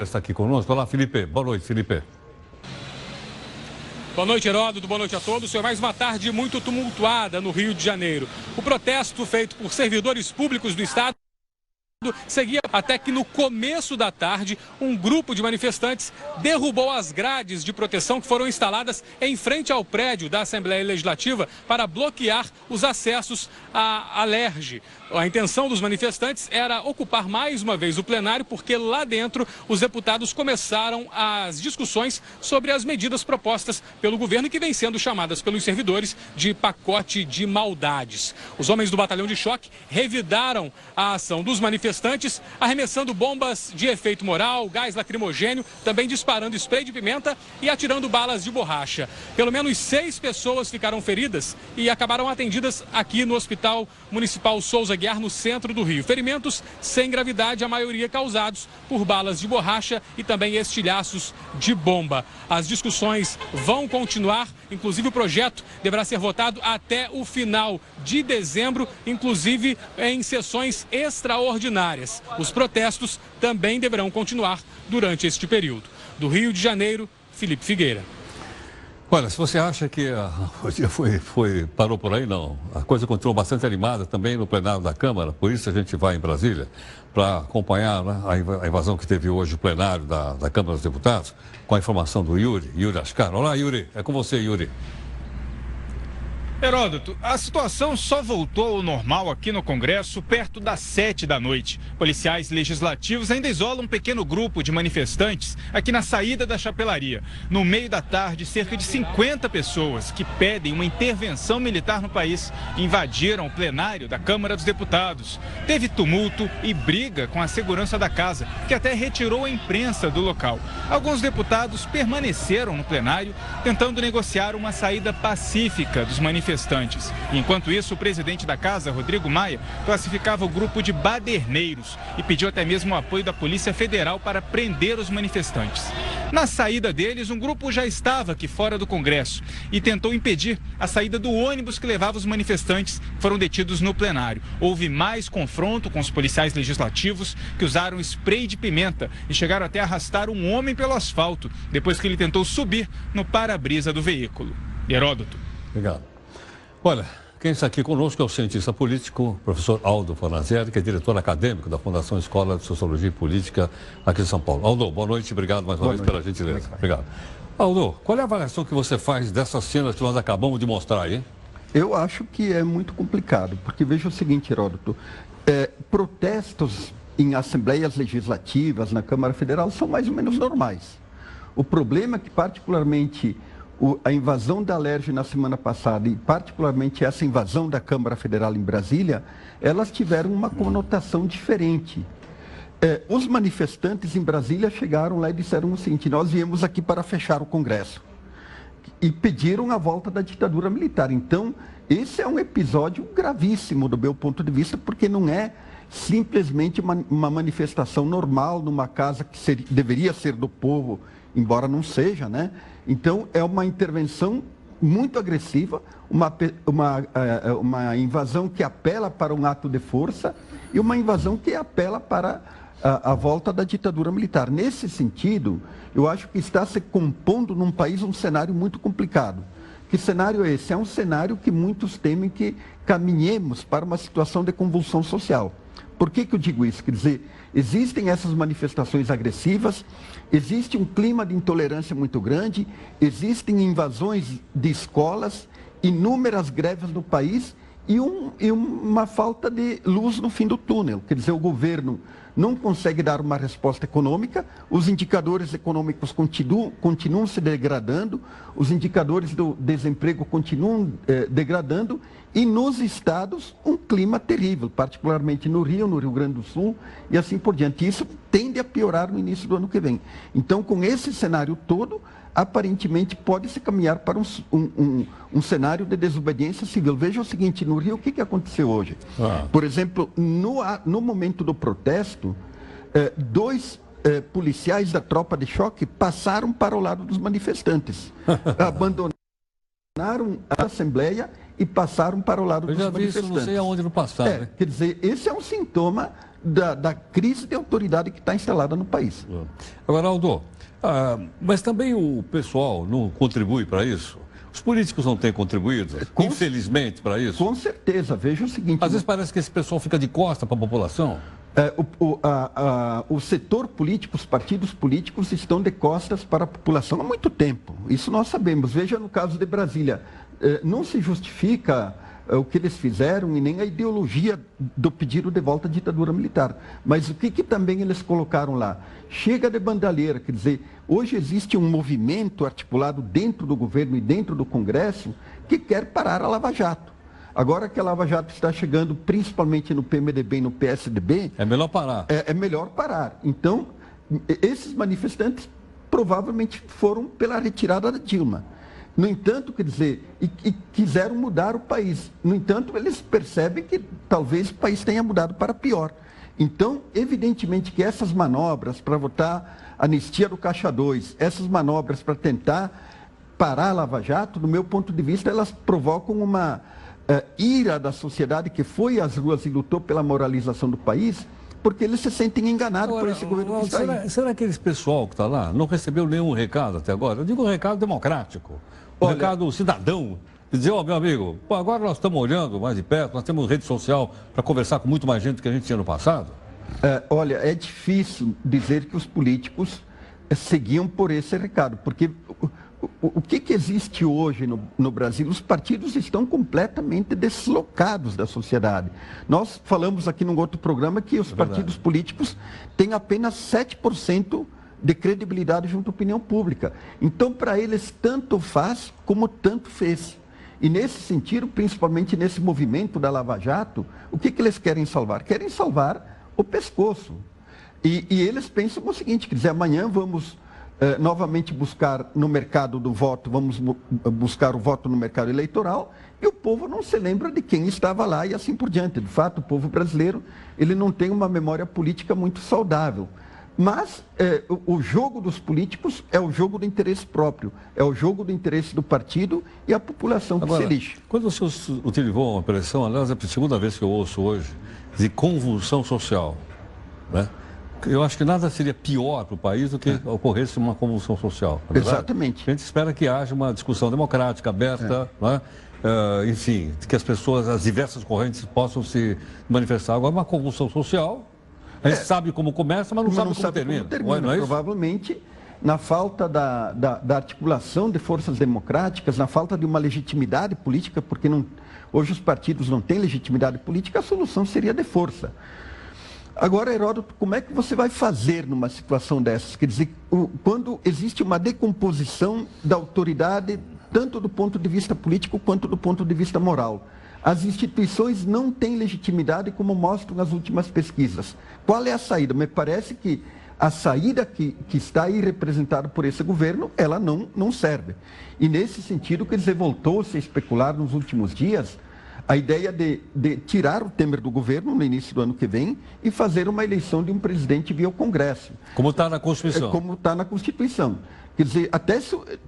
Está aqui conosco. Olá, Felipe. Boa noite, Felipe. Boa noite, Heródoto. Boa noite a todos. Foi mais uma tarde muito tumultuada no Rio de Janeiro. O protesto feito por servidores públicos do Estado seguia até que no começo da tarde um grupo de manifestantes derrubou as grades de proteção que foram instaladas em frente ao prédio da Assembleia Legislativa para bloquear os acessos à Alerj. A intenção dos manifestantes era ocupar mais uma vez o plenário, porque lá dentro os deputados começaram as discussões sobre as medidas propostas pelo governo e que vêm sendo chamadas pelos servidores de pacote de maldades. Os homens do batalhão de choque revidaram a ação dos manifestantes, arremessando bombas de efeito moral, gás lacrimogênio, também disparando spray de pimenta e atirando balas de borracha. Pelo menos 6 pessoas ficaram feridas e acabaram atendidas aqui no Hospital Municipal Souza Aguiar, no centro do Rio. Ferimentos sem gravidade, a maioria causados por balas de borracha e também estilhaços de bomba. As discussões vão continuar, inclusive o projeto deverá ser votado até o final de dezembro, inclusive em sessões extraordinárias. Os protestos também deverão continuar durante este período. Do Rio de Janeiro, Felipe Figueira. Olha, se você acha que o dia parou por aí, não. A coisa continuou bastante animada também no plenário da Câmara, por isso a gente vai em Brasília para acompanhar, né, a invasão que teve hoje o plenário da Câmara dos Deputados, com a informação do Yuri Ascar. Olá, Yuri. É com você, Yuri. Heródoto, a situação só voltou ao normal aqui no Congresso perto das 7 da noite. Policiais legislativos ainda isolam um pequeno grupo de manifestantes aqui na saída da chapelaria. No meio da tarde, cerca de 50 pessoas que pedem uma intervenção militar no país invadiram o plenário da Câmara dos Deputados. Teve tumulto e briga com a segurança da casa, que até retirou a imprensa do local. Alguns deputados permaneceram no plenário, tentando negociar uma saída pacífica dos manifestantes. Enquanto isso, o presidente da casa, Rodrigo Maia, classificava o grupo de baderneiros e pediu até mesmo o apoio da Polícia Federal para prender os manifestantes. Na saída deles, um grupo já estava aqui fora do Congresso e tentou impedir a saída do ônibus que levava os manifestantes que foram detidos no plenário. Houve mais confronto com os policiais legislativos, que usaram spray de pimenta e chegaram até a arrastar um homem pelo asfalto depois que ele tentou subir no para-brisa do veículo. Heródoto. Obrigado. Olha, quem está aqui conosco é o cientista político, professor Aldo Fornazieri, que é diretor acadêmico da Fundação Escola de Sociologia e Política aqui de São Paulo. Aldo, boa noite, obrigado mais uma vez pela gentileza. Obrigado. Aldo, qual é a avaliação que você faz dessas cenas que nós acabamos de mostrar aí? Eu acho que é muito complicado, porque veja o seguinte, Heródoto, protestos em assembleias legislativas, na Câmara Federal, são mais ou menos normais. O problema é que, particularmente, a invasão da Alerj na semana passada e particularmente essa invasão da Câmara Federal em Brasília, elas tiveram uma conotação diferente. Os manifestantes em Brasília chegaram lá e disseram o seguinte: nós viemos aqui para fechar o Congresso. E pediram a volta da ditadura militar. Então, esse é um episódio gravíssimo do meu ponto de vista, porque não é simplesmente uma manifestação normal numa casa que deveria ser do povo, embora não seja, né? Então, é uma intervenção muito agressiva, uma invasão que apela para um ato de força e uma invasão que apela para a volta da ditadura militar. Nesse sentido, eu acho que está se compondo num país um cenário muito complicado. Que cenário é esse? É um cenário que muitos temem que caminhemos para uma situação de convulsão social. Por que eu digo isso? Quer dizer, existem essas manifestações agressivas, existe um clima de intolerância muito grande, existem invasões de escolas, inúmeras greves no país e uma falta de luz no fim do túnel. Quer dizer, o governo não consegue dar uma resposta econômica, os indicadores econômicos continuam se degradando, os indicadores do desemprego continuam degradando e nos estados um clima terrível, particularmente no Rio Grande do Sul e assim por diante. Isso tende a piorar no início do ano que vem. Então, com esse cenário todo, aparentemente pode-se caminhar para um cenário de desobediência civil. Veja o seguinte, no Rio, o que aconteceu hoje? Por exemplo, no momento do protesto, 2 policiais da tropa de choque passaram para o lado dos manifestantes, abandonaram a Assembleia e passaram para o lado dos manifestantes. Eu já vi isso, não sei aonde no passado. Né? Quer dizer, esse é um sintoma da crise de autoridade que está instalada no país. Agora, Aldo, mas também o pessoal não contribui para isso? Os políticos não têm contribuído, infelizmente, para isso? Com certeza. Veja o seguinte... Às vezes parece que esse pessoal fica de costa para a população. O setor político, os partidos políticos estão de costas para a população há muito tempo. Isso nós sabemos. Veja no caso de Brasília. Não se justifica o que eles fizeram e nem a ideologia do pedido de volta à ditadura militar. Mas o que também eles colocaram lá? Chega de bandalheira, quer dizer, hoje existe um movimento articulado dentro do governo e dentro do Congresso que quer parar a Lava Jato. Agora que a Lava Jato está chegando principalmente no PMDB e no PSDB... É melhor parar. É melhor parar. Então, esses manifestantes provavelmente foram pela retirada da Dilma. No entanto, quer dizer, e quiseram mudar o país. No entanto, eles percebem que talvez o país tenha mudado para pior. Então, evidentemente que essas manobras para votar anistia do Caixa 2, essas manobras para tentar parar a Lava Jato, do meu ponto de vista, elas provocam uma ira da sociedade que foi às ruas e lutou pela moralização do país, porque eles se sentem enganados por esse governo que está aí. Será que esse pessoal que está lá não recebeu nenhum recado até agora? Eu digo um recado democrático, um recado cidadão. Dizer, meu amigo, agora nós estamos olhando mais de perto, nós temos rede social para conversar com muito mais gente do que a gente tinha no passado. É difícil dizer que os políticos seguiam por esse recado, porque o que existe hoje no Brasil? Os partidos estão completamente deslocados da sociedade. Nós falamos aqui num outro programa que os partidos políticos têm apenas 7% de credibilidade junto à opinião pública. Então, para eles, tanto faz como tanto fez. E nesse sentido, principalmente nesse movimento da Lava Jato, o que eles querem salvar? Querem salvar o pescoço. E eles pensam o seguinte, quer dizer, amanhã vamos novamente buscar no mercado do voto, vamos buscar o voto no mercado eleitoral, e o povo não se lembra de quem estava lá e assim por diante. De fato, o povo brasileiro, ele não tem uma memória política muito saudável. Mas o jogo dos políticos é o jogo do interesse próprio, é o jogo do interesse do partido e a população que se lixa. Quando você utilizou uma expressão, aliás, é a segunda vez que eu ouço hoje, de convulsão social, né? Eu acho que nada seria pior para o país do que ocorresse uma convulsão social. Exatamente. A gente espera que haja uma discussão democrática, aberta, né? Enfim, que as pessoas, as diversas correntes possam se manifestar. Agora, uma convulsão social, a gente sabe como começa, mas não sabe como termina. Não é provavelmente, na falta da articulação de forças democráticas, na falta de uma legitimidade política, porque hoje os partidos não têm legitimidade política, a solução seria de força. Agora, Heródoto, como é que você vai fazer numa situação dessas? Quer dizer, quando existe uma decomposição da autoridade, tanto do ponto de vista político quanto do ponto de vista moral. As instituições não têm legitimidade, como mostram as últimas pesquisas. Qual é a saída? Me parece que a saída que está aí representada por esse governo, ela não serve. E nesse sentido, quer dizer, voltou-se a especular nos últimos dias a ideia de tirar o Temer do governo no início do ano que vem e fazer uma eleição de um presidente via o Congresso. Como está na Constituição. Como está na Constituição. Quer dizer, até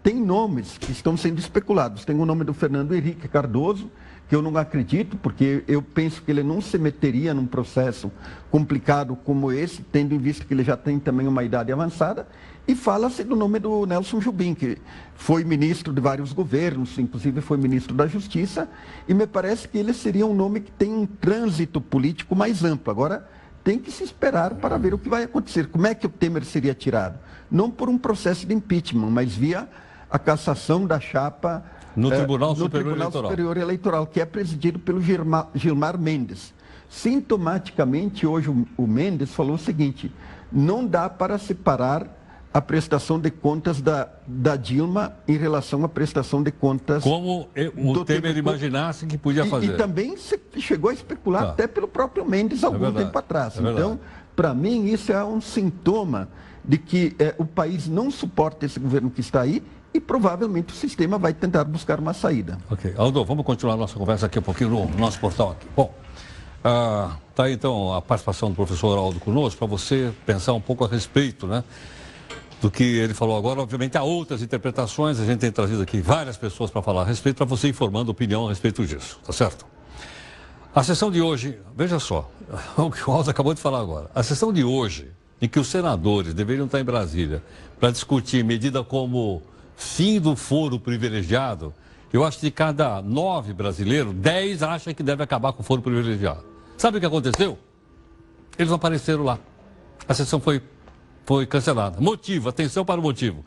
tem nomes que estão sendo especulados. Tem o nome do Fernando Henrique Cardoso, que eu não acredito, porque eu penso que ele não se meteria num processo complicado como esse, tendo em vista que ele já tem também uma idade avançada. E fala-se do nome do Nelson Jobim, que foi ministro de vários governos, inclusive foi ministro da Justiça, e me parece que ele seria um nome que tem um trânsito político mais amplo. Agora, tem que se esperar para ver o que vai acontecer. Como é que o Temer seria tirado? Não por um processo de impeachment, mas via a cassação da chapa no Tribunal Superior Eleitoral, que é presidido pelo Gilmar Mendes. Sintomaticamente, hoje o Mendes falou o seguinte: não dá para separar a prestação de contas da Dilma em relação à prestação de contas... Como o Temer imaginasse que podia fazer. E também se chegou a especular até pelo próprio Mendes algum tempo atrás. Então, para mim, isso é um sintoma de que o país não suporta esse governo que está aí e provavelmente o sistema vai tentar buscar uma saída. Ok. Aldo, vamos continuar a nossa conversa aqui um pouquinho no nosso portal aqui. Bom, tá aí então a participação do professor Aldo conosco para você pensar um pouco a respeito, né? do que ele falou agora. Obviamente há outras interpretações, a gente tem trazido aqui várias pessoas para falar a respeito, para você informando opinião a respeito disso, tá certo? A sessão de hoje, veja só, o que o Aldo acabou de falar agora, a sessão de hoje, em que os senadores deveriam estar em Brasília para discutir medida como fim do foro privilegiado, eu acho que de cada 9 brasileiros, 10 acham que deve acabar com o foro privilegiado. Sabe o que aconteceu? Eles não apareceram lá. A sessão foi cancelada. Motivo, atenção para o motivo.